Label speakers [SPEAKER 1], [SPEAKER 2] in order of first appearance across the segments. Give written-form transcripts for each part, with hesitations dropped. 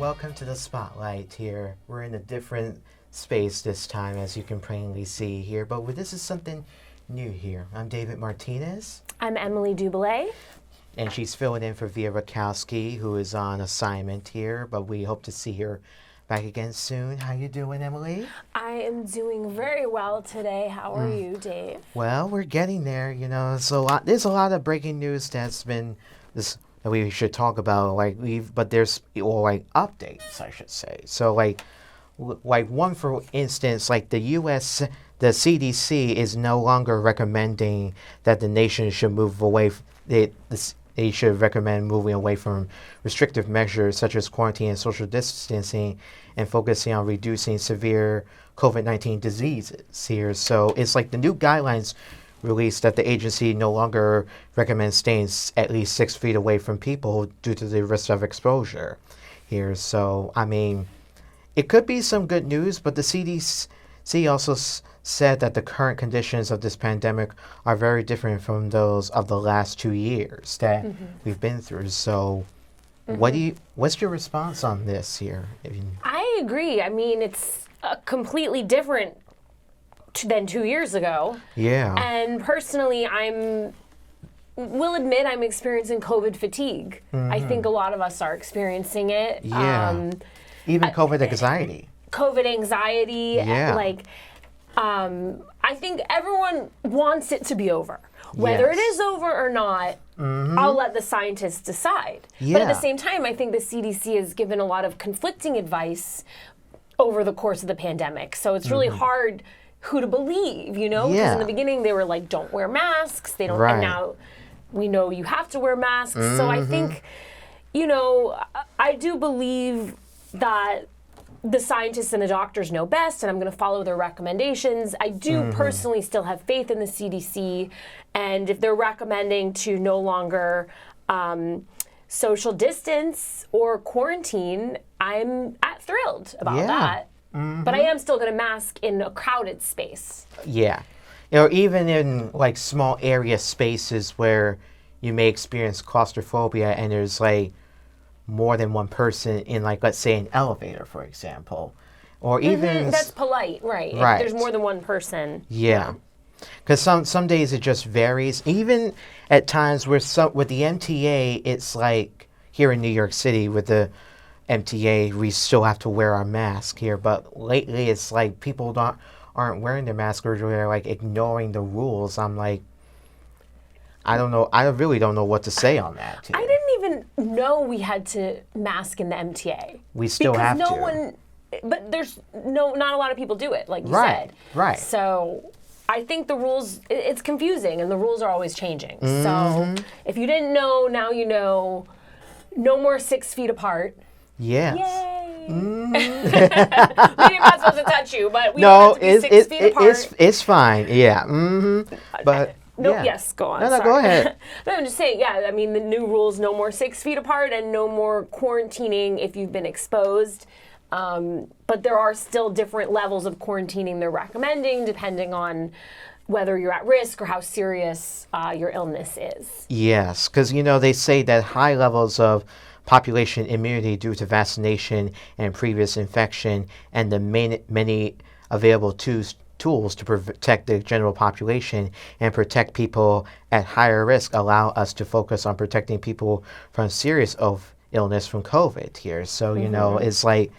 [SPEAKER 1] welcome to the Spotlight here. We're in a different space this time, as you can plainly see here, but this is something new here. I'm David Martinez.
[SPEAKER 2] I'm Emily Doubilet.
[SPEAKER 1] And she's filling in for Via Rakowski, who is on assignment here, but we hope to see her back again soon. How you doing, Emily?
[SPEAKER 2] I am doing very well today. How are you, Dave?
[SPEAKER 1] Well, we're getting there, you know. There's a lot of breaking news that's been that we should talk about, but there's updates, I should say. So like one, for instance, like the CDC is no longer recommending that the nation should move away. They should recommend moving away from restrictive measures such as quarantine and social distancing and focusing on reducing severe COVID-19 diseases here. So it's like the new guidelines released that the agency no longer recommends staying at least 6 feet away from people due to the risk of exposure here. So, I mean, it could be some good news, but the CDC also said that the current conditions of this pandemic are very different from those of the last 2 years that we've been through. So what's your response on this here?
[SPEAKER 2] I agree. I mean, it's completely different than 2 years ago.
[SPEAKER 1] Yeah.
[SPEAKER 2] And personally, will admit I'm experiencing COVID fatigue. I think a lot of us are experiencing it.
[SPEAKER 1] Yeah. Even COVID anxiety.
[SPEAKER 2] COVID anxiety.
[SPEAKER 1] Yeah.
[SPEAKER 2] I think everyone wants it to be over. Whether it is over or not, I'll let the scientists decide.
[SPEAKER 1] Yeah.
[SPEAKER 2] But at the same time, I think the CDC has given a lot of conflicting advice over the course of the pandemic. So it's really hard who to believe, you know? Because in the beginning they were like, don't wear masks. They don't, and now we know you have to wear masks. So I think, you know, I do believe that the scientists and the doctors know best, and I'm going to follow their recommendations. I do personally still have faith in the CDC, and if they're recommending to no longer social distance or quarantine, I'm thrilled about that. But I am still going to mask in a crowded space.
[SPEAKER 1] Yeah. You know, even in like small area spaces where you may experience claustrophobia and there's like more than one person in, like, let's say an elevator, for example, or even
[SPEAKER 2] that's polite, right?
[SPEAKER 1] Right.
[SPEAKER 2] If there's more than one person.
[SPEAKER 1] Yeah, because some days it just varies. Even at times where with the MTA, it's like here in New York City with the MTA, we still have to wear our mask here. But lately, it's like people aren't wearing their mask or they're like ignoring the rules. I'm like, I don't know. I really don't know what to say on that. Here.
[SPEAKER 2] I didn't even know we had to mask in the MTA.
[SPEAKER 1] We still have to.
[SPEAKER 2] But there's not a lot of people do it, like you said.
[SPEAKER 1] Right.
[SPEAKER 2] So I think the rules, it's confusing, and the rules are always changing. So if you didn't know, now you know. No more 6 feet apart.
[SPEAKER 1] Yes.
[SPEAKER 2] Yay! Maybe I'm not supposed to touch you, but we don't have to be 6 feet apart.
[SPEAKER 1] It's fine. Yeah. But.
[SPEAKER 2] No,
[SPEAKER 1] yeah.
[SPEAKER 2] yes, go on.
[SPEAKER 1] No,
[SPEAKER 2] sorry.
[SPEAKER 1] go ahead.
[SPEAKER 2] No, I'm just saying, yeah, I mean, the new rules, no more 6 feet apart and no more quarantining if you've been exposed. But there are still different levels of quarantining they're recommending depending on whether you're at risk or how serious your illness is.
[SPEAKER 1] Yes, because, you know, they say that high levels of population immunity due to vaccination and previous infection and the many available tools to protect the general population and protect people at higher risk allow us to focus on protecting people from serious illness from COVID here. So, you know, it's like...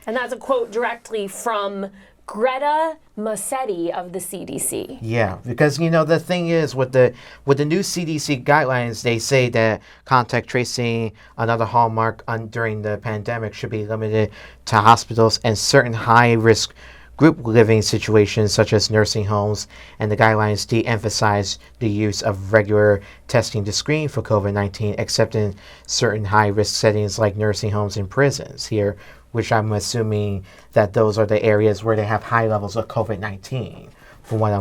[SPEAKER 2] And that's a quote directly from Greta Massetti of the CDC.
[SPEAKER 1] Yeah, because, you know, the thing is with the new CDC guidelines, they say that contact tracing, another hallmark during the pandemic, should be limited to hospitals and certain high-risk group living situations such as nursing homes, and the guidelines de-emphasize the use of regular testing to screen for COVID-19, except in certain high-risk settings like nursing homes and prisons here, which I'm assuming that those are the areas where they have high levels of COVID-19, from what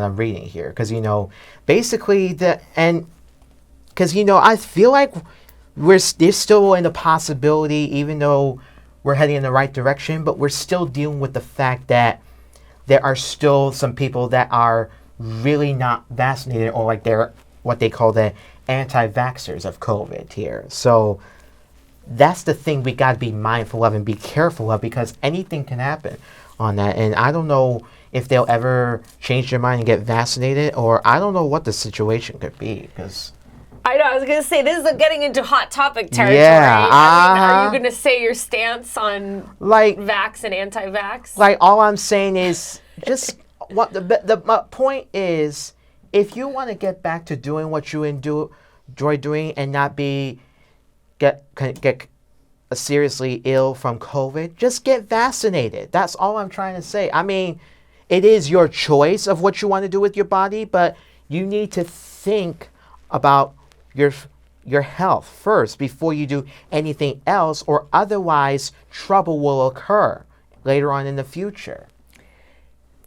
[SPEAKER 1] I'm reading here. Because, you know, basically because, you know, I feel like there's still in the possibility, even though we're heading in the right direction, but we're still dealing with the fact that there are still some people that are really not vaccinated, or like they're what they call the anti-vaxxers of COVID here. So that's the thing we got to be mindful of and be careful of, because anything can happen on that. And I don't know if they'll ever change their mind and get vaccinated, or I don't know what the situation could be, because...
[SPEAKER 2] I know, I was going to say, this is getting into hot topic territory.
[SPEAKER 1] Yeah,
[SPEAKER 2] I mean, are you going to say your stance on vax and anti-vax?
[SPEAKER 1] Like, all I'm saying is, just, what the point is, if you want to get back to doing what you enjoy doing and not get seriously ill from COVID, just get vaccinated. That's all I'm trying to say. I mean, it is your choice of what you want to do with your body, but you need to think about your health first before you do anything else, or otherwise trouble will occur later on in the future.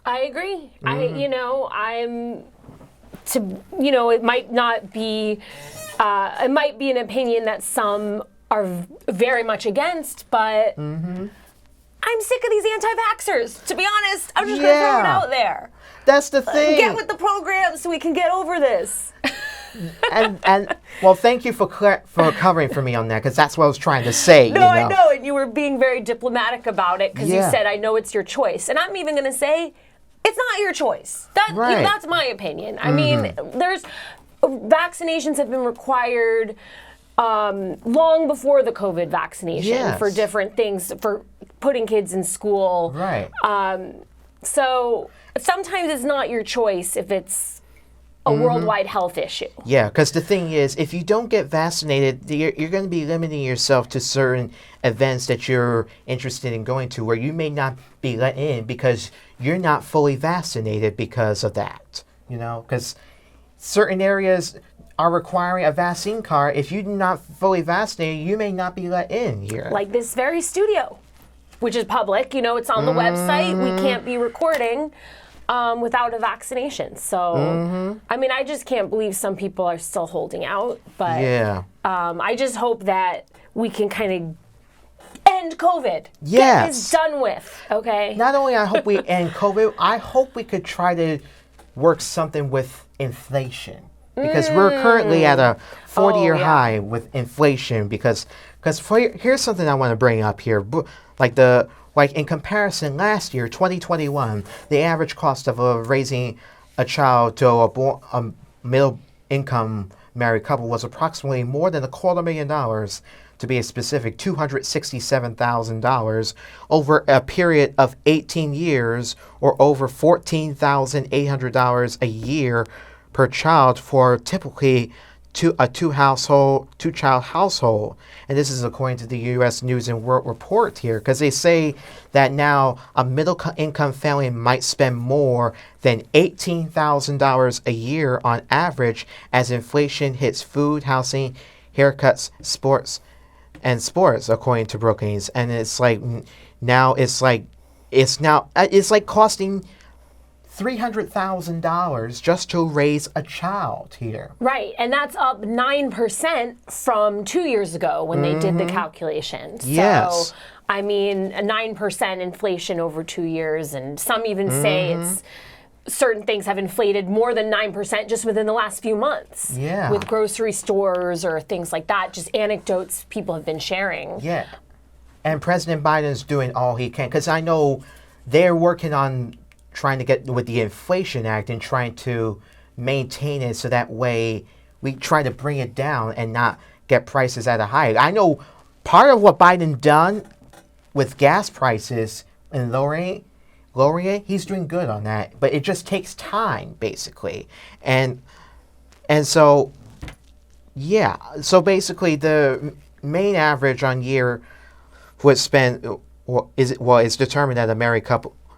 [SPEAKER 2] I agree. It might not be, it might be an opinion that some are very much against, but I'm sick of these anti-vaxxers, to be honest. I'm just going to throw it out there.
[SPEAKER 1] That's the thing.
[SPEAKER 2] Get with the program so we can get over this.
[SPEAKER 1] and well, thank you for covering for me on that, because that's what I was trying to say.
[SPEAKER 2] No, I know, and you were being very diplomatic about it, because you said, I know it's your choice. And I'm even going to say, it's not your choice. That's my opinion. I mean, vaccinations have been required long before the COVID vaccination for different things, for putting kids in school.
[SPEAKER 1] Right.
[SPEAKER 2] So sometimes it's not your choice if it's a worldwide health issue.
[SPEAKER 1] Yeah, because the thing is, if you don't get vaccinated, you're going to be limiting yourself to certain events that you're interested in going to, where you may not be let in because you're not fully vaccinated because of that. Because certain areas are requiring a vaccine card. If you're not fully vaccinated, you may not be let in here.
[SPEAKER 2] Like this very studio, which is public. It's on the website. We can't be recording without a vaccination. So, I mean, I just can't believe some people are still holding out. But I just hope that we can kind of end COVID. Get this done with, okay?
[SPEAKER 1] Not only I hope we end COVID, I hope we could try to work something with inflation. Because we're currently at a 40-year high with inflation. Because here's something I want to bring up here. Like in comparison, last year, 2021, the average cost of raising a child to a middle-income married couple was approximately more than $250,000, to be specific, $267,000 over a period of 18 years, or over $14,800 a year per child for typically a two-child household. And this is according to the U.S. News and World Report here, because they say that now a middle-income family might spend more than $18,000 a year on average as inflation hits food, housing, haircuts, sports, according to Brookings. And it's like costing $300,000 just to raise a child here.
[SPEAKER 2] Right, and that's up 9% from 2 years ago when they did the calculation.
[SPEAKER 1] Yes.
[SPEAKER 2] So, I mean, a 9% inflation over 2 years, and some even say certain things have inflated more than 9% just within the last few months.
[SPEAKER 1] Yeah.
[SPEAKER 2] With grocery stores or things like that, just anecdotes people have been sharing.
[SPEAKER 1] Yeah. And President Biden's doing all he can, because I know they're working on trying to get with the Inflation Act and trying to maintain it so that way we try to bring it down and not get prices at a high. I know part of what Biden done with gas prices and lowering it, he's doing good on that, but it just takes time, basically. And so, yeah. So basically, the main average on year would spend, it's determined that a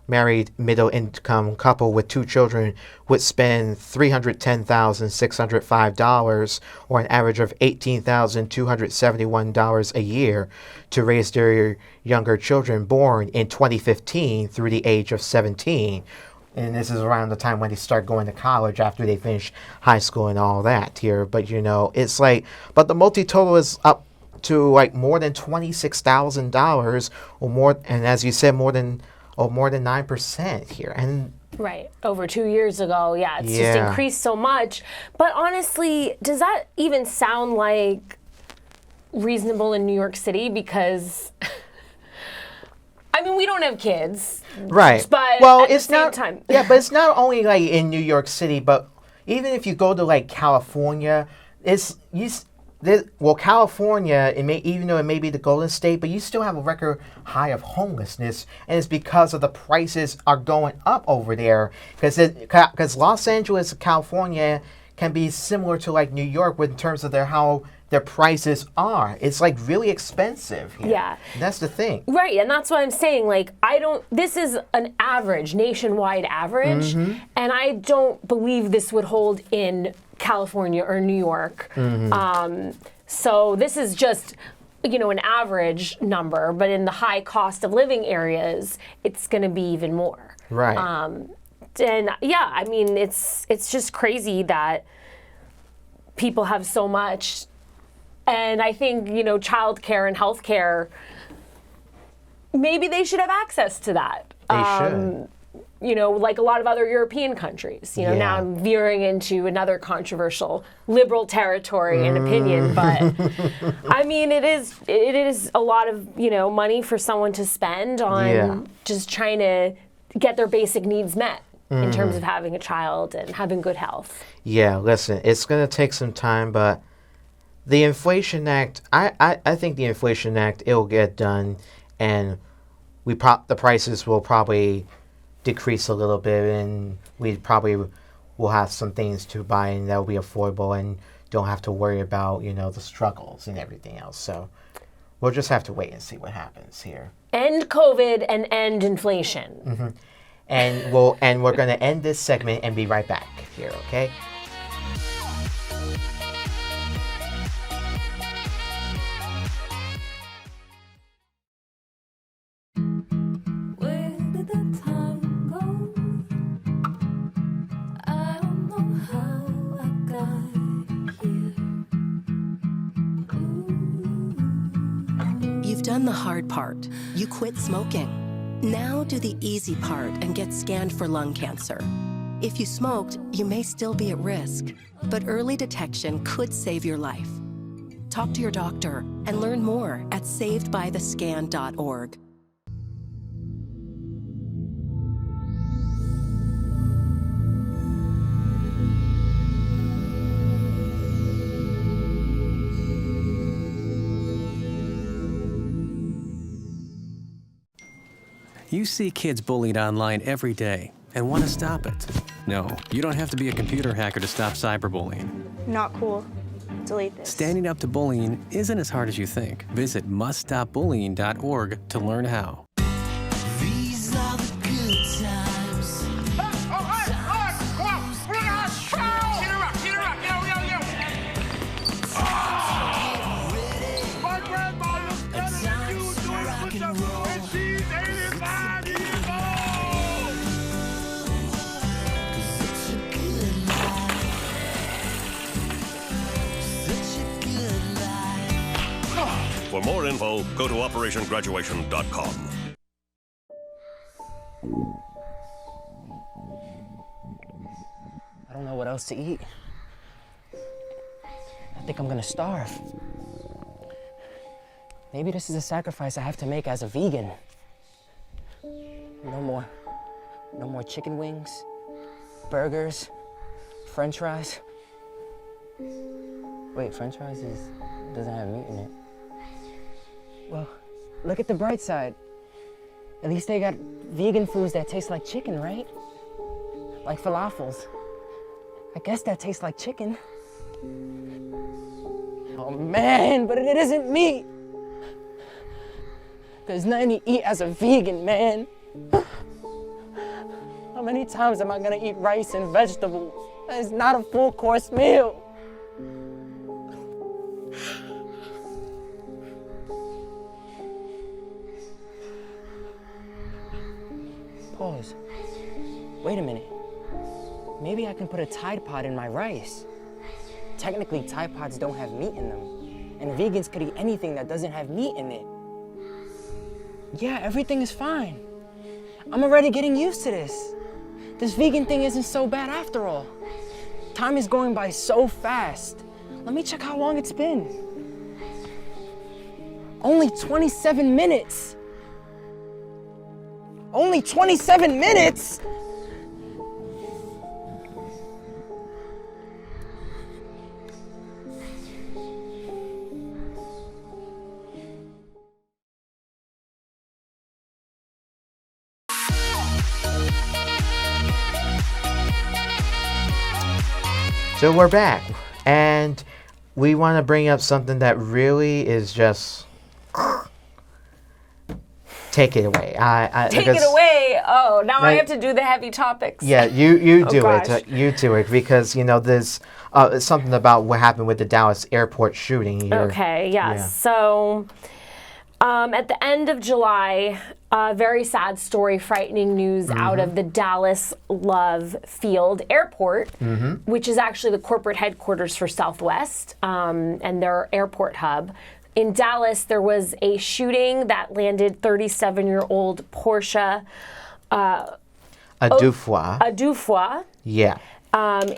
[SPEAKER 1] married middle-income couple with 2 children would spend $310,605, or an average of $18,271 a year to raise their younger children born in 2015 through the age of 17. And this is around the time when they start going to college after they finish high school and all that here. But, it's like, but the multi-total is up to like more than $26,000 or more. And as you said, more than 9% here. And
[SPEAKER 2] right. Over 2 years ago. Yeah. It's just increased so much. But honestly, does that even sound like reasonable in New York City because, I mean, we don't have kids.
[SPEAKER 1] Right.
[SPEAKER 2] But
[SPEAKER 1] well,
[SPEAKER 2] at
[SPEAKER 1] it's
[SPEAKER 2] the same
[SPEAKER 1] not.
[SPEAKER 2] time.
[SPEAKER 1] Yeah, but it's not only like in New York City, but even if you go to like California, California, even though it may be the Golden State, but you still have a record high of homelessness, and it's because of the prices are going up over there. Because Los Angeles, California, can be similar to like New York in terms of how their prices are. It's like really expensive here.
[SPEAKER 2] Yeah.
[SPEAKER 1] And that's the thing.
[SPEAKER 2] Right, and that's what I'm saying. Like, this is an average, nationwide average, and I don't believe this would hold in California or New York. So this is just, an average number, but in the high cost of living areas, it's going to be even more.
[SPEAKER 1] Right.
[SPEAKER 2] And yeah, I mean, it's just crazy that people have so much. And I think, childcare and healthcare, maybe they should have access to that.
[SPEAKER 1] They should.
[SPEAKER 2] Like a lot of other European countries. Now I'm veering into another controversial liberal territory and opinion, but I mean, it is a lot of, money for someone to spend on just trying to get their basic needs met in terms of having a child and having good health. Yeah,
[SPEAKER 1] listen, it's going to take some time, but the Inflation Act, I think the Inflation Act, it'll get done, and the prices will probably decrease a little bit, and we probably will have some things to buy, and that'll be affordable, and don't have to worry about, the struggles and everything else. So we'll just have to wait and see what happens here.
[SPEAKER 2] End COVID and end inflation.
[SPEAKER 1] And we're going to end this segment and be right back here, okay?
[SPEAKER 3] You've done the hard part. You quit smoking. Now do the easy part and get scanned for lung cancer. If you smoked, you may still be at risk, but early detection could save your life. Talk to your doctor and learn more at savedbythescan.org.
[SPEAKER 4] You see kids bullied online every day and want to stop it. No, you don't have to be a computer hacker to stop cyberbullying.
[SPEAKER 5] Not cool. Delete this.
[SPEAKER 4] Standing up to bullying isn't as hard as you think. Visit muststopbullying.org to learn how.
[SPEAKER 6] These are the good times.
[SPEAKER 7] My grandma looks better than you doing push-ups, and she's 85 years old.
[SPEAKER 6] Such a good life. Such a good life.
[SPEAKER 8] For more info, go to operationgraduation.com.
[SPEAKER 9] I don't know what else to eat. I think I'm gonna starve. Maybe this is a sacrifice I have to make as a vegan. No more chicken wings, burgers, French fries. Wait, French fries doesn't have meat in it. Well, look at the bright side. At least they got vegan foods that taste like chicken, right? Like falafels. I guess that tastes like chicken. Oh man, but it isn't meat. There's nothing to eat as a vegan, man. How many times am I gonna eat rice and vegetables? That is not a full course meal. Pause. Wait a minute. Maybe I can put a Tide Pod in my rice. Technically, Tide Pods don't have meat in them, and vegans could eat anything that doesn't have meat in it. Yeah, everything is fine. I'm already getting used to this. This vegan thing isn't so bad after all. Time is going by so fast. Let me check how long it's been. Only 27 minutes! Only 27 minutes?!
[SPEAKER 1] So we're back, and we want to bring up something that really is just take it away.
[SPEAKER 2] Take it away. Oh, now I have to do the heavy topics.
[SPEAKER 1] Yeah, you do
[SPEAKER 2] gosh.
[SPEAKER 1] it. You do it because there's something about what happened with the Dallas airport shooting here.
[SPEAKER 2] Okay. Yes.
[SPEAKER 1] Yeah.
[SPEAKER 2] So. At the end of July, a very sad story, frightening news out of the Dallas Love Field Airport, which is actually the corporate headquarters for Southwest and their airport hub. In Dallas, there was a shooting that landed 37-year-old Portia Adufoy.
[SPEAKER 1] Yeah.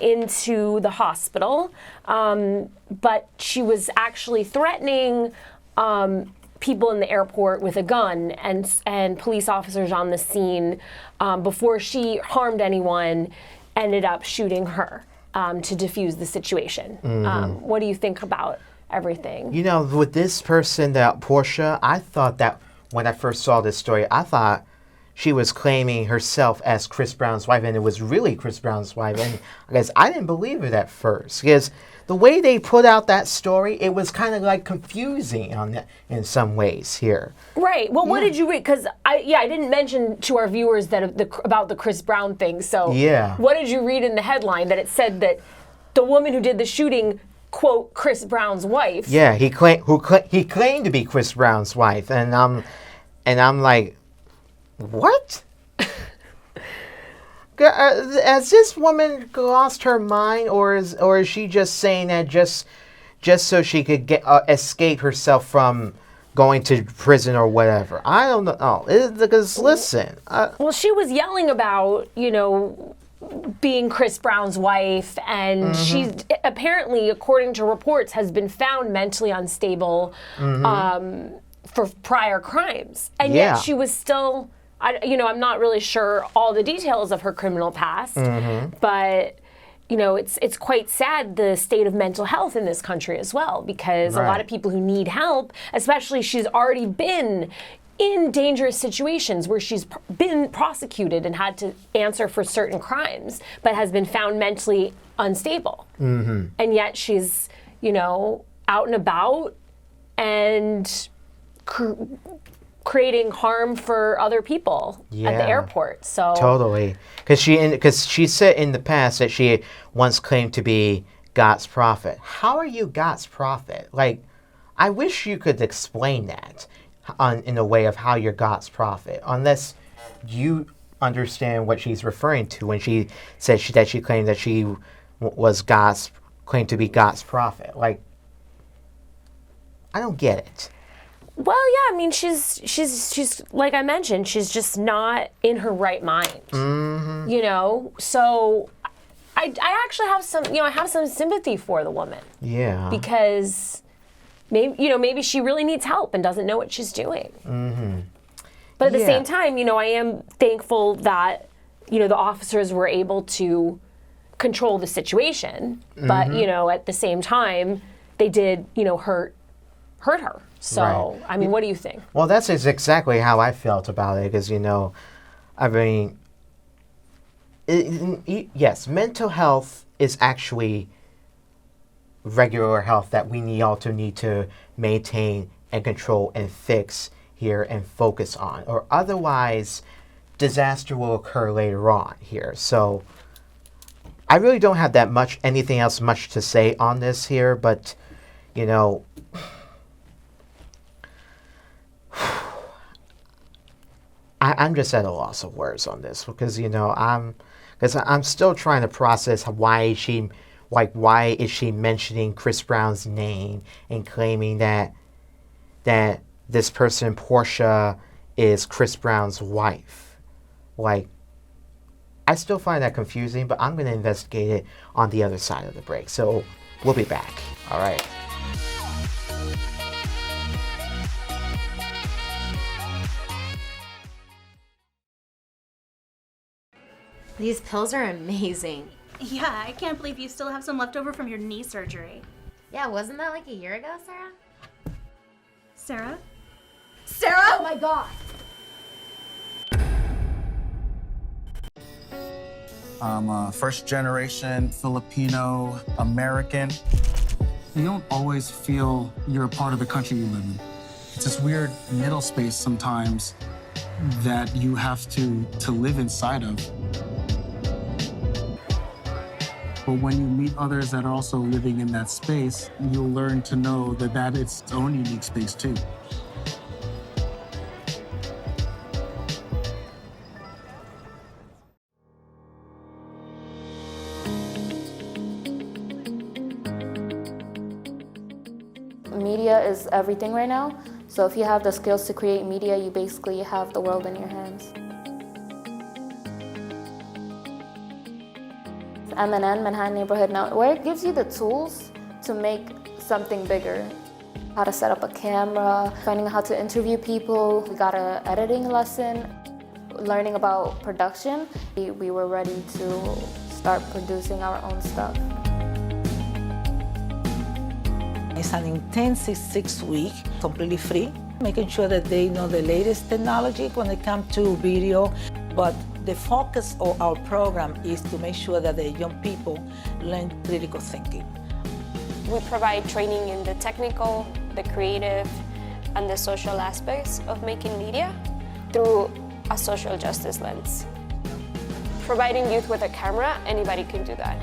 [SPEAKER 2] Into the hospital, but she was actually threatening people in the airport with a gun, and police officers on the scene, before she harmed anyone, ended up shooting her to defuse the situation. What do you think about everything?
[SPEAKER 1] With this person, that Portia, I thought that when I first saw this story, I thought she was claiming herself as Chris Brown's wife, and it was really Chris Brown's wife. And I guess I didn't believe it at first, because the way they put out that story, it was kind of like confusing in some ways here.
[SPEAKER 2] Right. Well, what did you read? Because I didn't mention to our viewers that about the Chris Brown thing. So what did you read in the headline that it said that the woman who did the shooting, quote, Chris Brown's wife?
[SPEAKER 1] Yeah, he claimed to be Chris Brown's wife, and I'm like, what? Has this woman lost her mind, or is she just saying that just so she could escape herself from going to prison or whatever? I don't know. Because listen,
[SPEAKER 2] well, she was yelling about being Chris Brown's wife, and she apparently, according to reports, has been found mentally unstable for prior crimes, and yet she was still. I'm not really sure all the details of her criminal past, but it's quite sad, the state of mental health in this country as well, because a lot of people who need help, especially she's already been in dangerous situations where she's been prosecuted and had to answer for certain crimes, but has been found mentally unstable. And yet she's, out and about and creating harm for other people at the airport. So
[SPEAKER 1] totally, because she said in the past that she once claimed to be God's prophet. How are you God's prophet? Like, I wish you could explain that in a way of how you're God's prophet, unless you understand what she's referring to when she said that she claimed that she was claimed to be God's prophet. Like, I don't get it.
[SPEAKER 2] Well, yeah, I mean, she's like I mentioned, she's just not in her right mind. So I actually have some sympathy for the woman. Yeah. Because maybe she really needs help and doesn't know what she's doing. But at the same time, I am thankful that the officers were able to control the situation. But at the same time, they did hurt her. So, I mean, what do you think?
[SPEAKER 1] Well, that's exactly how I felt about it, because, I mean, yes, mental health is actually regular health that we also need to maintain and control and fix here and focus on, or otherwise disaster will occur later on here. So, I really don't have anything else much to say on this here, but, I'm just at a loss of words on this, because I'm still trying to process why is she mentioning Chris Brown's name and claiming that this person, Portia, is Chris Brown's wife. Like, I still find that confusing, but I'm going to investigate it on the other side of the break. So we'll be back. All right.
[SPEAKER 10] These pills are amazing.
[SPEAKER 11] Yeah, I can't believe you still have some left over from your knee surgery.
[SPEAKER 10] Yeah, wasn't that like a year ago, Sarah?
[SPEAKER 11] Sarah? Sarah?
[SPEAKER 10] Oh my god!
[SPEAKER 12] I'm a first-generation Filipino American. You don't always feel you're a part of the country you live in. It's this weird middle space sometimes that you have to live inside of. But when you meet others that are also living in that space, you'll learn to know that it's its own unique space too.
[SPEAKER 13] Media is everything right now. So if you have the skills to create media, you basically have the world in your hands. MNN, Manhattan Neighborhood Network, gives you the tools to make something bigger. How to set up a camera, finding out how to interview people. We got an editing lesson, learning about production. We were ready to start producing our own stuff.
[SPEAKER 14] It's an intensive 6 week, completely free, making sure that they know the latest technology when it comes to video. But the focus of our program is to make sure that the young people learn critical thinking.
[SPEAKER 15] We provide training in the technical, the creative, and the social aspects of making media through a social justice lens. Providing youth with a camera, anybody can do that.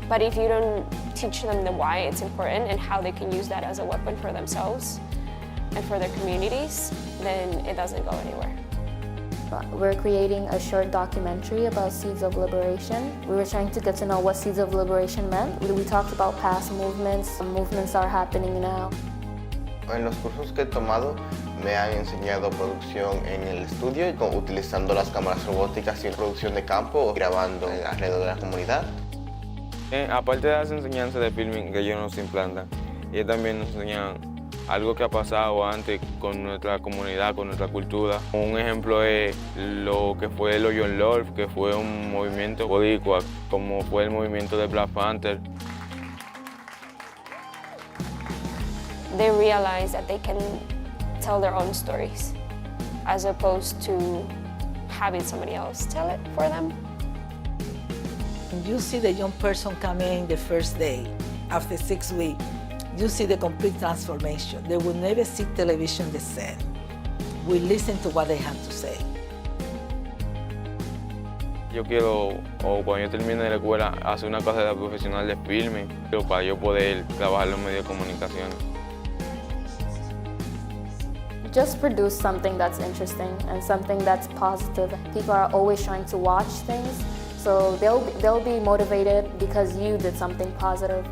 [SPEAKER 15] But if you don't teach them the why it's important and how they can use that as a weapon for themselves and for their communities, then it doesn't go anywhere.
[SPEAKER 13] We're creating a short documentary about Seeds of Liberation. We were trying to get to know what Seeds of Liberation meant. We talked about past movements. Movements are happening now.
[SPEAKER 16] En los cursos que he tomado me han enseñado producción en el estudio, utilizando las cámaras robóticas y producción de campo, grabando alrededor de la comunidad.
[SPEAKER 17] Aparte de las enseñanzas de filming que ellos nos implantan, ellos también nos enseñan algo que ha pasado antes con nuestra comunidad, con nuestra cultura. Un ejemplo es lo que fue el John Lord, que fue un movimiento boricua, como fue el movimiento de Black Panther.
[SPEAKER 15] They realize that they can tell their own stories as opposed to having somebody else tell it for them.
[SPEAKER 14] You see the young person come in the first day, after 6 weeks, you see the complete transformation. They will never see television the same. We listen to what they have to say.
[SPEAKER 17] Yo quiero, o cuando yo termine de la escuela, hacer una carrera profesional de filming, pero para yo poder trabajar en los medios de comunicación.
[SPEAKER 13] Just produce something that's interesting and something that's positive. People are always trying to watch things, so they'll be motivated because you did something positive.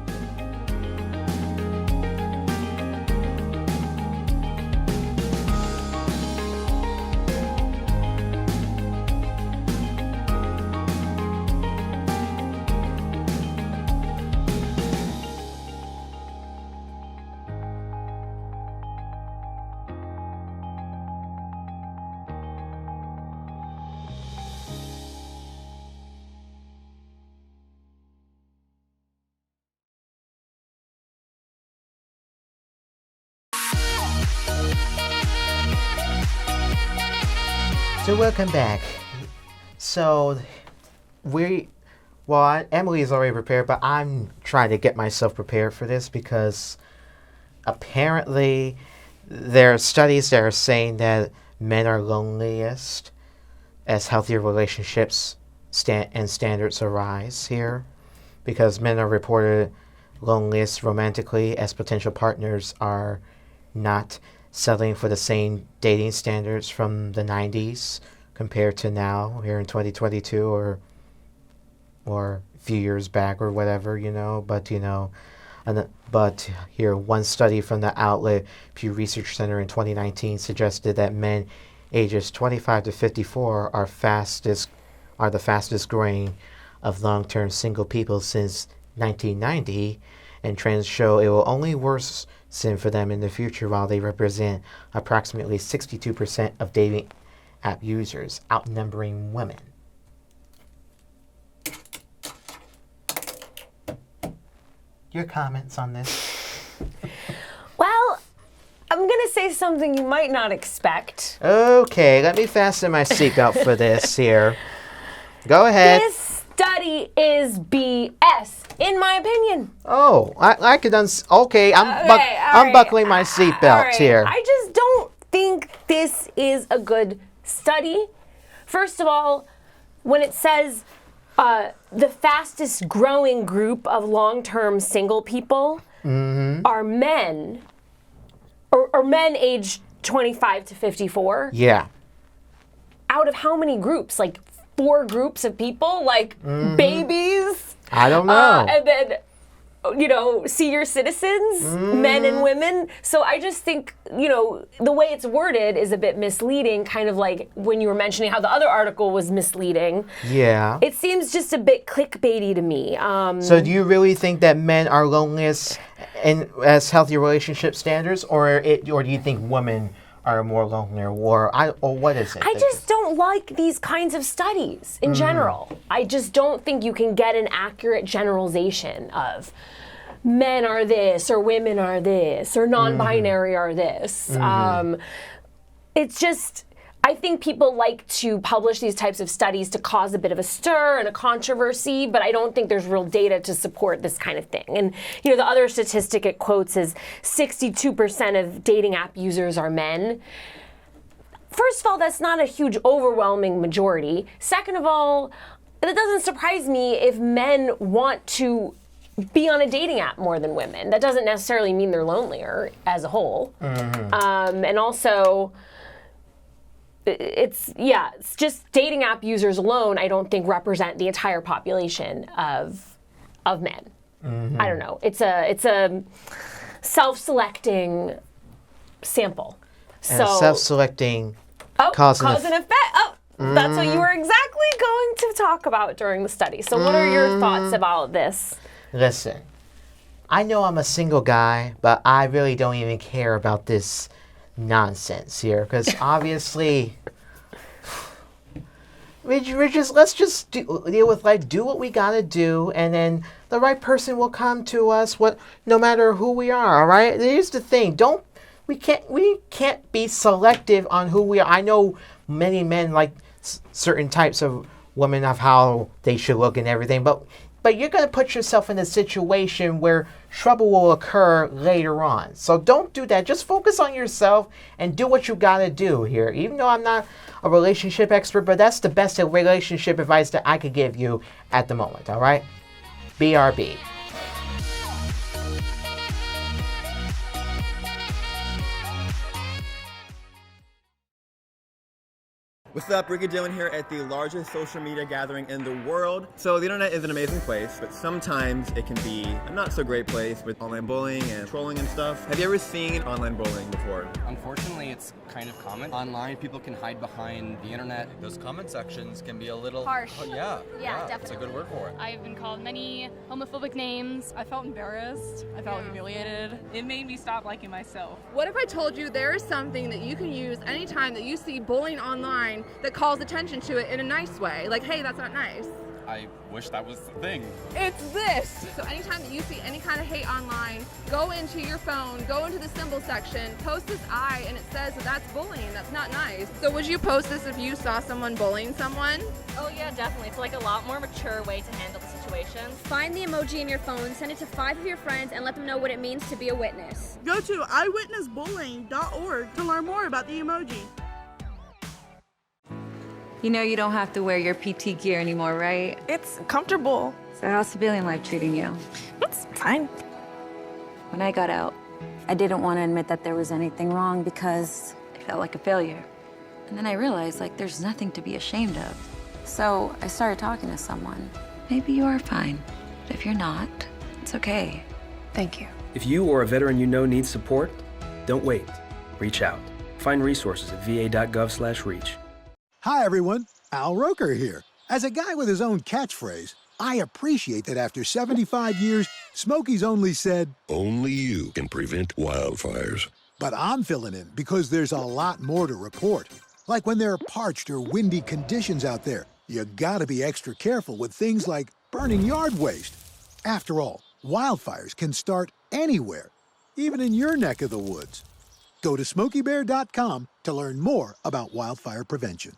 [SPEAKER 1] So welcome back. So Emily is already prepared, but I'm trying to get myself prepared for this because apparently there are studies that are saying that men are loneliest as healthier relationships and standards arise here, because men are reported loneliest romantically as potential partners are not settling for the same dating standards from the 90s compared to now here in 2022 or a few years back or whatever, but here one study from the outlet Pew Research Center in 2019 suggested that men ages 25 to 54 are the fastest growing of long-term single people since 1990, and trends show it will only worsen for them in the future, while they represent approximately 62% of dating app users, outnumbering women. your comments on this?
[SPEAKER 2] Well, I'm going to say something you might not expect.
[SPEAKER 1] Okay, let me fasten my seatbelt for this here. Go ahead.
[SPEAKER 2] This study is BS, in my opinion.
[SPEAKER 1] Oh, I could okay, I'm buckling my seatbelt here.
[SPEAKER 2] I just don't think this is a good study. First of all, when it says the fastest growing group of long-term single people are men, or men aged 25 to 54.
[SPEAKER 1] Yeah.
[SPEAKER 2] Out of how many groups? Like 4 groups of people? Like babies?
[SPEAKER 1] I don't know.
[SPEAKER 2] And then, senior citizens, men and women. So I just think, the way it's worded is a bit misleading, kind of like when you were mentioning how the other article was misleading.
[SPEAKER 1] Yeah.
[SPEAKER 2] It seems just a bit clickbaity to me.
[SPEAKER 1] So do you really think that men are loneliest as healthy relationship standards, or do you think women are more lonely, or what is it?
[SPEAKER 2] I just don't like these kinds of studies in general. I just don't think you can get an accurate generalization of men are this, or women are this, or non-binary are this. It's just, I think people like to publish these types of studies to cause a bit of a stir and a controversy, but I don't think there's real data to support this kind of thing. And, the other statistic it quotes is 62% of dating app users are men. First of all, that's not a huge overwhelming majority. Second of all, it doesn't surprise me if men want to be on a dating app more than women. That doesn't necessarily mean they're lonelier as a whole. And also, it's just dating app users alone, I don't think represent the entire population of men. I don't know. It's a self-selecting sample.
[SPEAKER 1] And self-selecting
[SPEAKER 2] cause and effect. That's what you were exactly going to talk about during the study. So what are your thoughts about this?
[SPEAKER 1] Listen, I know I'm a single guy, but I really don't even care about this nonsense here, because obviously let's just deal with life, do what we gotta do, and then the right person will come to us, no matter who we are. All right, here's the thing, we can't be selective on who we are. I know many men like certain types of women, of how they should look and everything, but you're going to put yourself in a situation where trouble will occur later on. So don't do that. Just focus on yourself and do what you got to do here. Even though I'm not a relationship expert, but that's the best relationship advice that I could give you at the moment, all right? BRB.
[SPEAKER 18] What's up, Ricky Dillon here at the largest social media gathering in the world. So the internet is an amazing place, but sometimes it can be a not so great place with online bullying and trolling and stuff. Have you ever seen online bullying before?
[SPEAKER 19] Unfortunately, it's kind of common. Online, people can hide behind the internet.
[SPEAKER 20] Those comment sections can be a little
[SPEAKER 21] harsh.
[SPEAKER 20] Oh, yeah,
[SPEAKER 21] definitely.
[SPEAKER 20] That's a good word for it.
[SPEAKER 21] I've been called many homophobic names.
[SPEAKER 22] I felt embarrassed. I felt humiliated.
[SPEAKER 23] It made me stop liking myself.
[SPEAKER 24] What if I told you there is something that you can use anytime that you see bullying online that calls attention to it in a nice way? Like, hey, that's not nice.
[SPEAKER 20] I wish that was the thing.
[SPEAKER 24] It's this! So anytime that you see any kind of hate online, go into your phone, go into the symbol section, post this I, and it says that that's bullying. That's not nice. So would you post this if you saw someone bullying someone?
[SPEAKER 25] Oh yeah, definitely. It's like a lot more mature way to handle the situation. Find the emoji in your phone, send it to 5 of your friends, and let them know what it means to be a witness.
[SPEAKER 23] Go to eyewitnessbullying.org to learn more about the emoji.
[SPEAKER 26] You know you don't have to wear your PT gear anymore, right?
[SPEAKER 23] It's comfortable.
[SPEAKER 26] So how's civilian life treating you?
[SPEAKER 23] It's fine.
[SPEAKER 26] When I got out, I didn't want to admit that there was anything wrong because I felt like a failure. And then I realized, there's nothing to be ashamed of. So I started talking to someone. Maybe you are fine, but if you're not, it's okay.
[SPEAKER 23] Thank you.
[SPEAKER 27] If you or a veteran you know needs support, don't wait. Reach out. Find resources at va.gov/reach.
[SPEAKER 28] Hi, everyone. Al Roker here. As a guy with his own catchphrase, I appreciate that after 75 years, Smokey's only said,
[SPEAKER 29] "Only you can prevent wildfires."
[SPEAKER 28] But I'm filling in because there's a lot more to report. Like when there are parched or windy conditions out there, you gotta be extra careful with things like burning yard waste. After all, Wildfires can start anywhere, even in your neck of the woods. Go to SmokeyBear.com to learn more about wildfire prevention.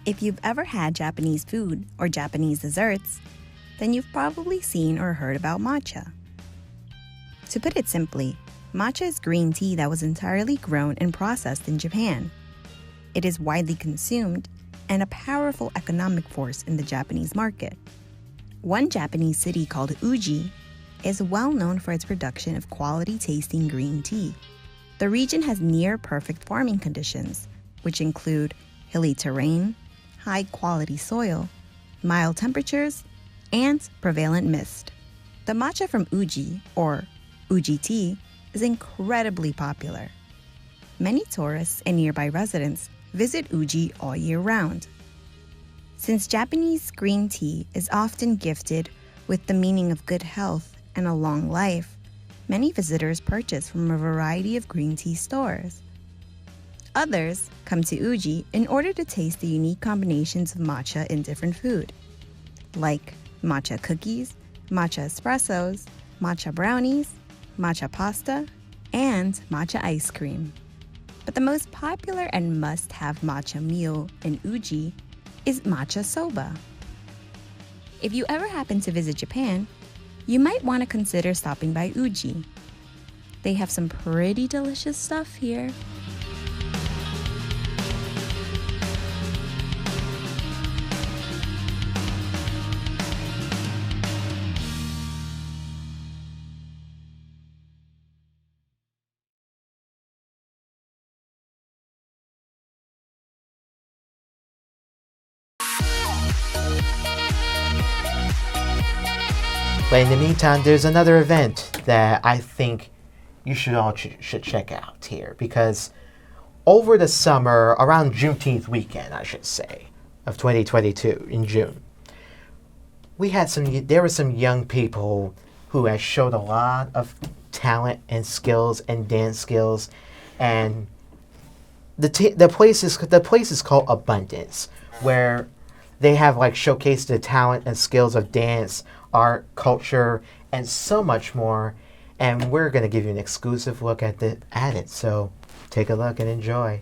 [SPEAKER 3] If you've ever had Japanese food or Japanese desserts, then you've probably seen or heard about matcha. To put it simply, matcha is green tea that was entirely grown and processed in Japan. It is widely consumed and a powerful economic force in the Japanese market. One Japanese city called Uji is well known for its production of quality-tasting green tea. The region has near-perfect farming conditions, which include hilly terrain, high-quality soil, mild temperatures, and prevalent mist. The matcha from Uji, or Uji tea, is incredibly popular. Many tourists and nearby residents visit Uji all year round. Since Japanese green tea is often gifted with the meaning of good health and a long life, many visitors purchase from a variety of green tea stores. Others come to Uji in order to taste the unique combinations of matcha in different food, like matcha cookies, matcha espressos, matcha brownies, matcha pasta, and matcha ice cream. But the most popular and must-have matcha meal in Uji is matcha soba. If you ever happen to visit Japan, you might want to consider stopping by Uji. They have some pretty delicious stuff here.
[SPEAKER 1] But in the meantime, there's another event that I think you should all should check out here, because over the summer, around Juneteenth weekend, I should say, of 2022 in June, there were some young people who had showed a lot of talent and skills and dance skills, and the place is called Abundance, where they have like showcased the talent and skills of dance, art, culture, and so much more. And we're going to give you an exclusive look at it. So take a look and enjoy.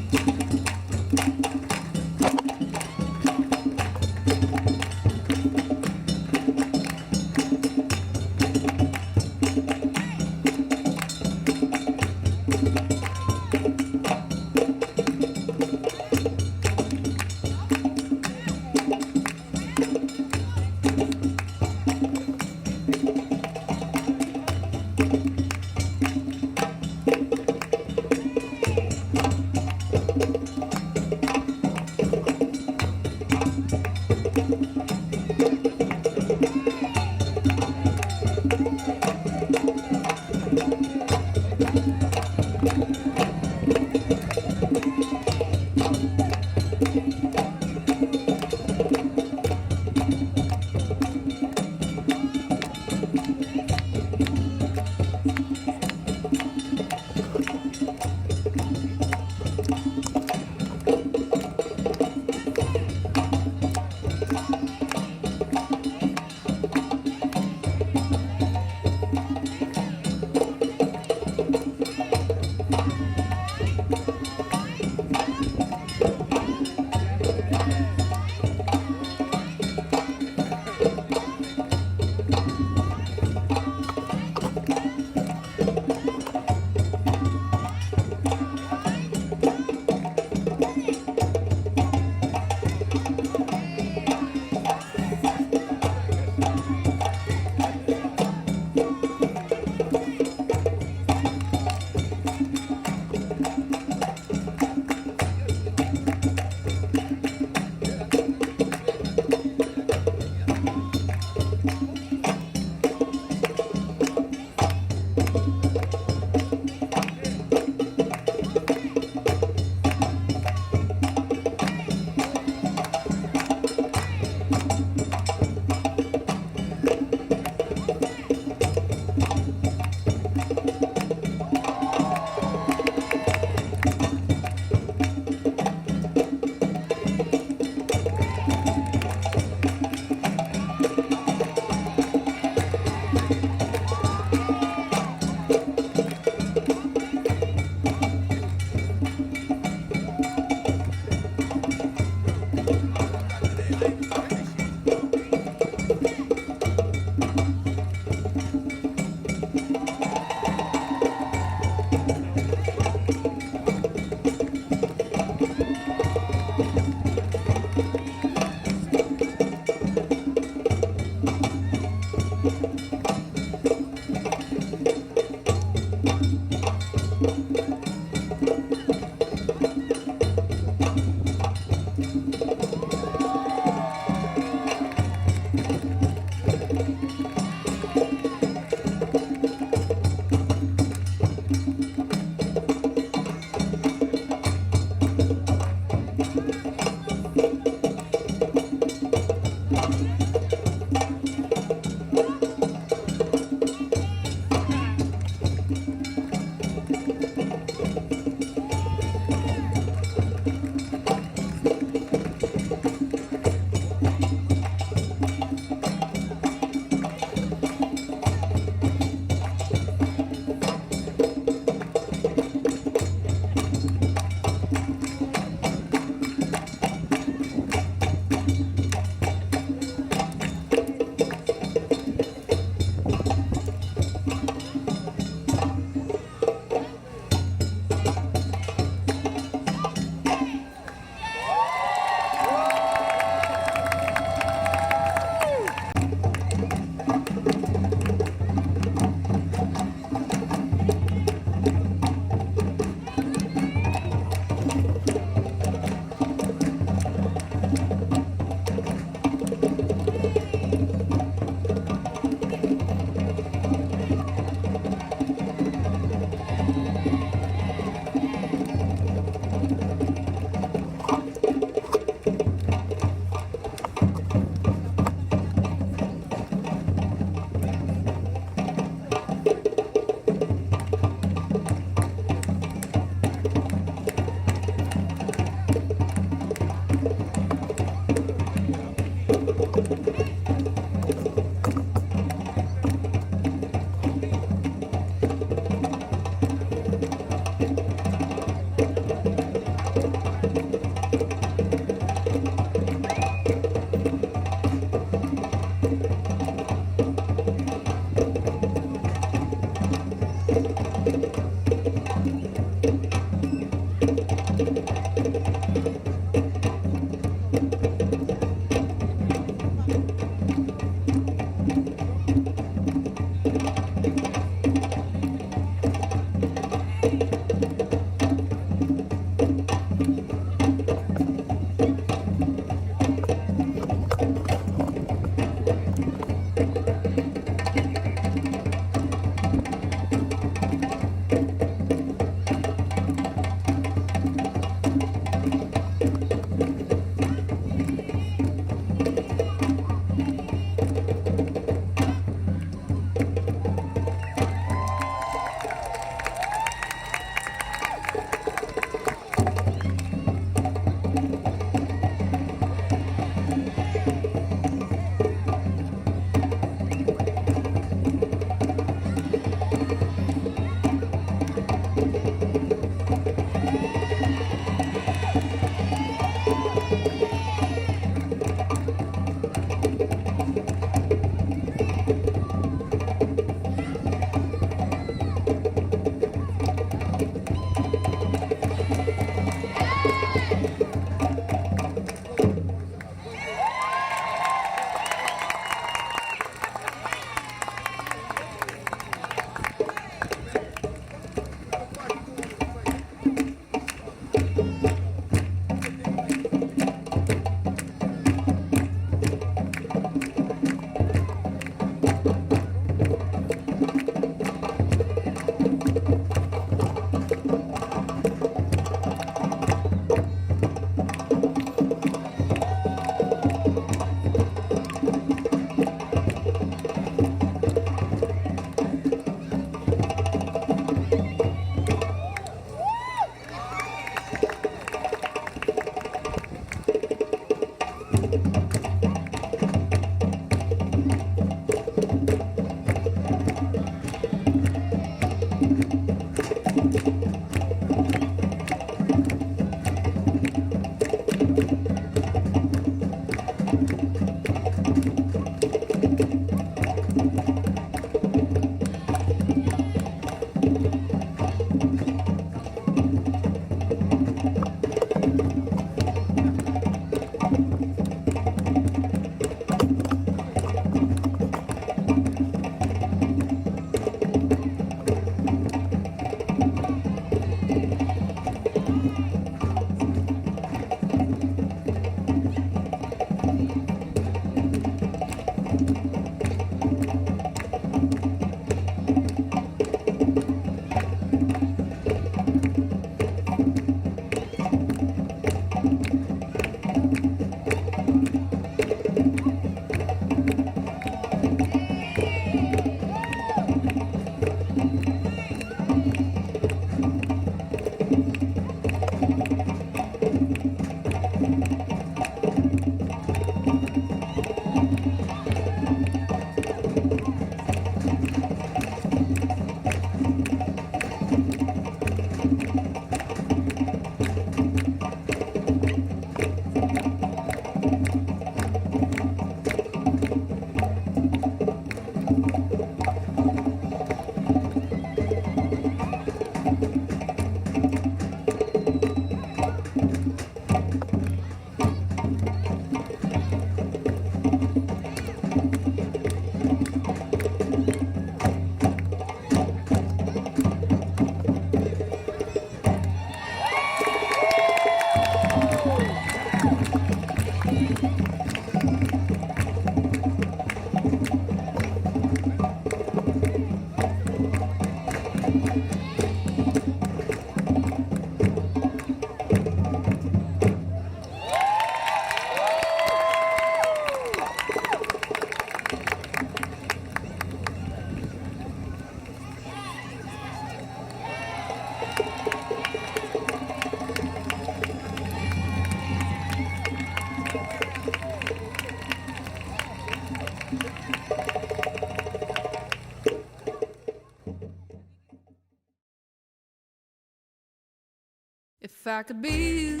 [SPEAKER 4] If I could be you,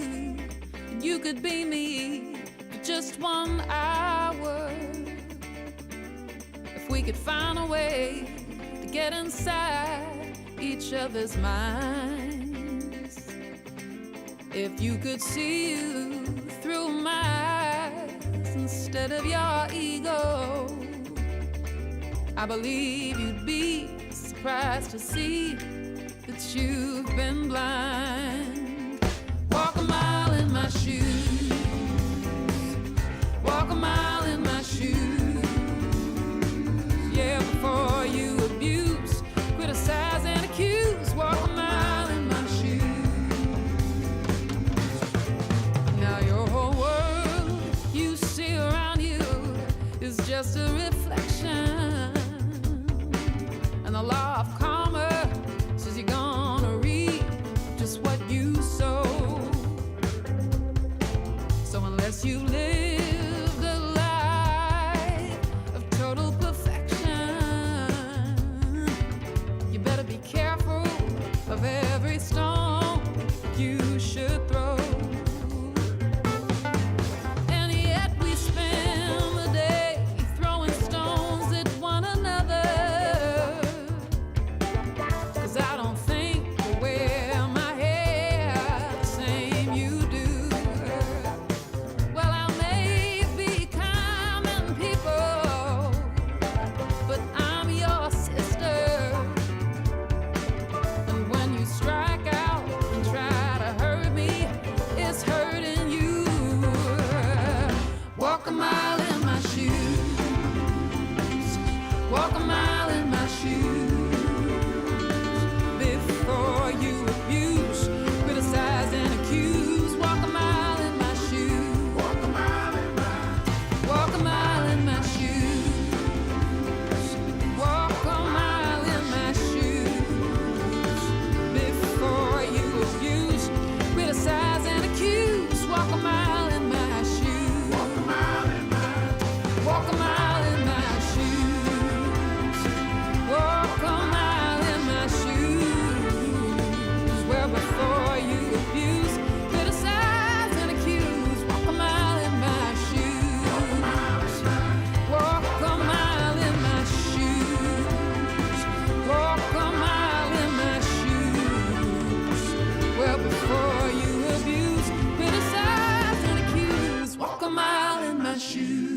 [SPEAKER 4] and you could be me for just 1 hour. If we could find a way to get inside each other's minds. If you could see you through my eyes instead of your ego, I believe you'd be surprised to see that you've been blind. Walk a mile in my shoes. Walk a mile in my shoes. Yeah, before you abuse, criticize and accuse. Walk a mile in my shoes. Now your whole world you see around you is just a reflection, and the law of karma says you're gonna reap just what you sow. So unless you live the life of total perfection, you better be careful of every stone you should throw. And yet we spend the day throwing stones at one another. 'Cause I don't think you wear my hair the same you do. Well, I may be common people, but I'm your sister. And when you strike out and try to hurt me, it's hurting you. Walk a mile in my shoes. Walk a mile in my shoes. Before you abuse, criticize and accuse. Walk a mile in my shoes. Walk a mile in my. Walk a mile in my shoes. Walk a mile in my shoes. Before you abuse, criticize and accuse. Walk a mile in my shoes. Walk a mile in my. Walk a mile in my shoes. Walk a mile in my shoes. Well, before you abuse, criticize and accuse. Walk a mile in my shoes. Walk a mile in my shoes. Walk a mile in my shoes. Well, before you abuse, criticize and accuse. Walk a mile in my shoes.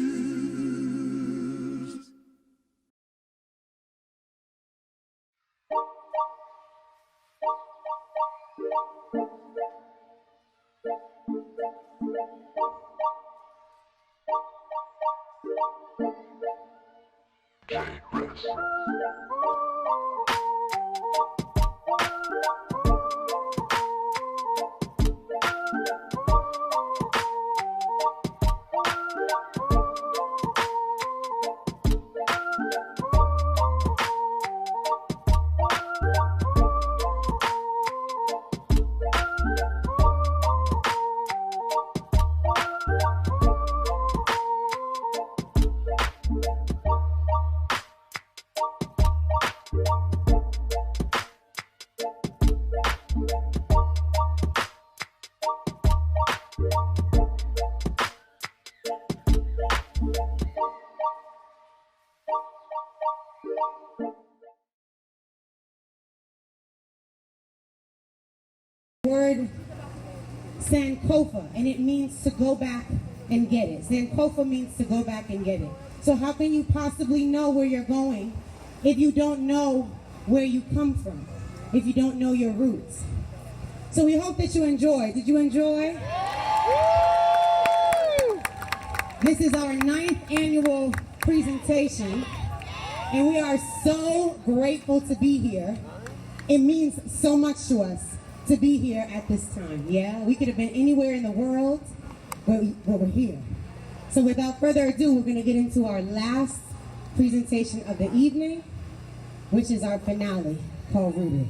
[SPEAKER 5] Word Sankofa, and it means to go back and get it. Sankofa means to go back and get it. So how can you possibly know where you're going if you don't know where you come from, if you don't know your roots? So we hope that you enjoyed. Did you enjoy? This is our 9th annual presentation, and we are so grateful to be here. It means so much to us to be here at this time. Yeah, we could have been anywhere in the world, but we're here. So without further ado, we're going to get into our last presentation of the evening, which is our finale, called Rooted.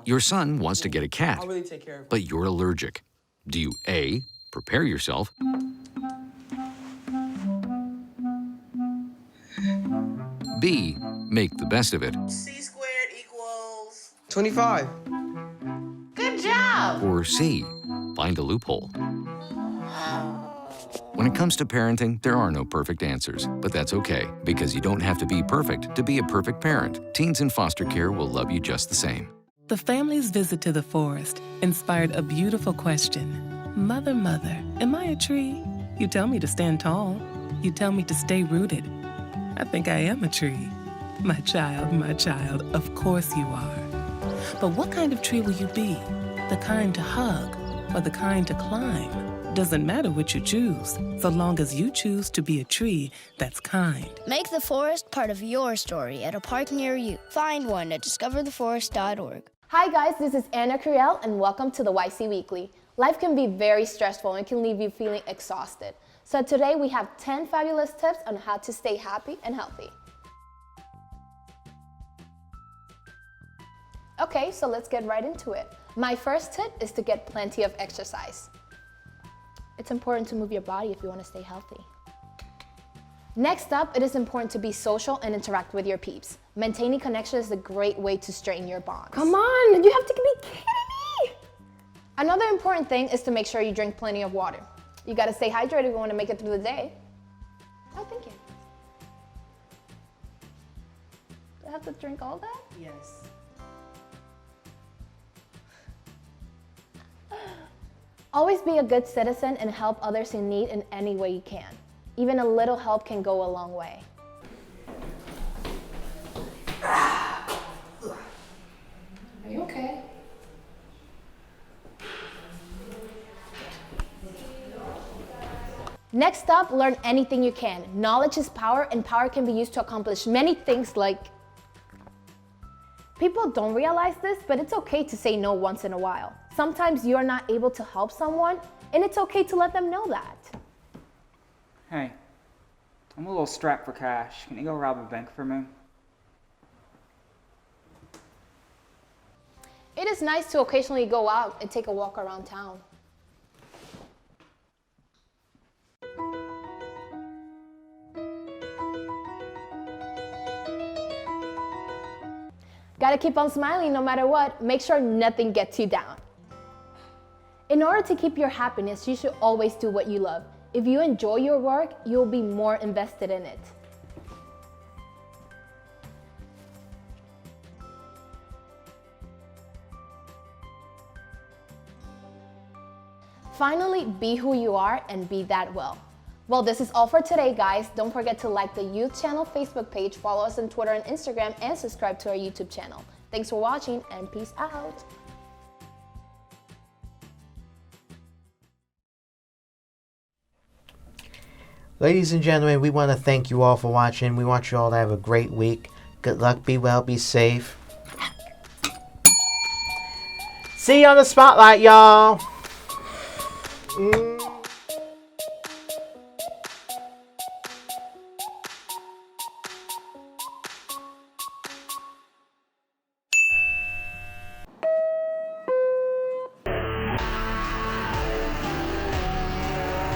[SPEAKER 6] Your son wants to get a cat, but you're allergic. Do you A, prepare yourself, B, make the best of it,
[SPEAKER 7] C squared equals
[SPEAKER 8] 25.
[SPEAKER 7] Good job.
[SPEAKER 6] or C, find a loophole? When it comes to parenting, there are no perfect answers, but that's okay, because you don't have to be perfect to be a perfect parent. Teens in foster care will love you just the same.
[SPEAKER 9] The family's visit to the forest inspired a beautiful question. Mother, mother, am I a tree? You tell me to stand tall. You tell me to stay rooted. I think I am a tree. My child, of course you are. But what kind of tree will you be? The kind to hug or the kind to climb? Doesn't matter what you choose, so long as you choose to be a tree that's kind.
[SPEAKER 10] Make the forest part of your story at a park near you. Find one at discovertheforest.org.
[SPEAKER 11] Hi guys, this is Anna Curiel and welcome to the YC Weekly. Life can be very stressful and can leave you feeling exhausted. So today we have 10 fabulous tips on how to stay happy and healthy. Okay, so let's get right into it. My first tip is to get plenty of exercise. It's important to move your body if you want to stay healthy. Next up, it is important to be social and interact with your peeps. Maintaining connection is a great way to strengthen your bonds.
[SPEAKER 2] Come on, you have to be kidding me!
[SPEAKER 11] Another important thing is to make sure you drink plenty of water. You gotta stay hydrated if you want to make it through the day. Oh, thank you. Do I have to drink all that?
[SPEAKER 7] Yes.
[SPEAKER 11] Always be a good citizen and help others in need in any way you can. Even a little help can go a long way.
[SPEAKER 2] Are you okay?
[SPEAKER 11] Next up, learn anything you can. Knowledge is power, and power can be used to accomplish many things like... People don't realize this, but it's okay to say no once in a while. Sometimes you're not able to help someone, and it's okay to let them know that.
[SPEAKER 12] Hey, I'm a little strapped for cash. Can you go rob a bank for me?
[SPEAKER 11] It is nice to occasionally go out and take a walk around town. Gotta keep on smiling no matter what. Make sure nothing gets you down. In order to keep your happiness, you should always do what you love. If you enjoy your work, you'll be more invested in it. Finally, be who you are and be that well. Well, this is all for today, guys. Don't forget to like the Youth Channel Facebook page, follow us on Twitter and Instagram, and subscribe to our YouTube channel. Thanks for watching, and peace out.
[SPEAKER 1] Ladies and gentlemen, we want to thank you all for watching. We want you all to have a great week. Good luck, be well, be safe. See you on the spotlight, y'all.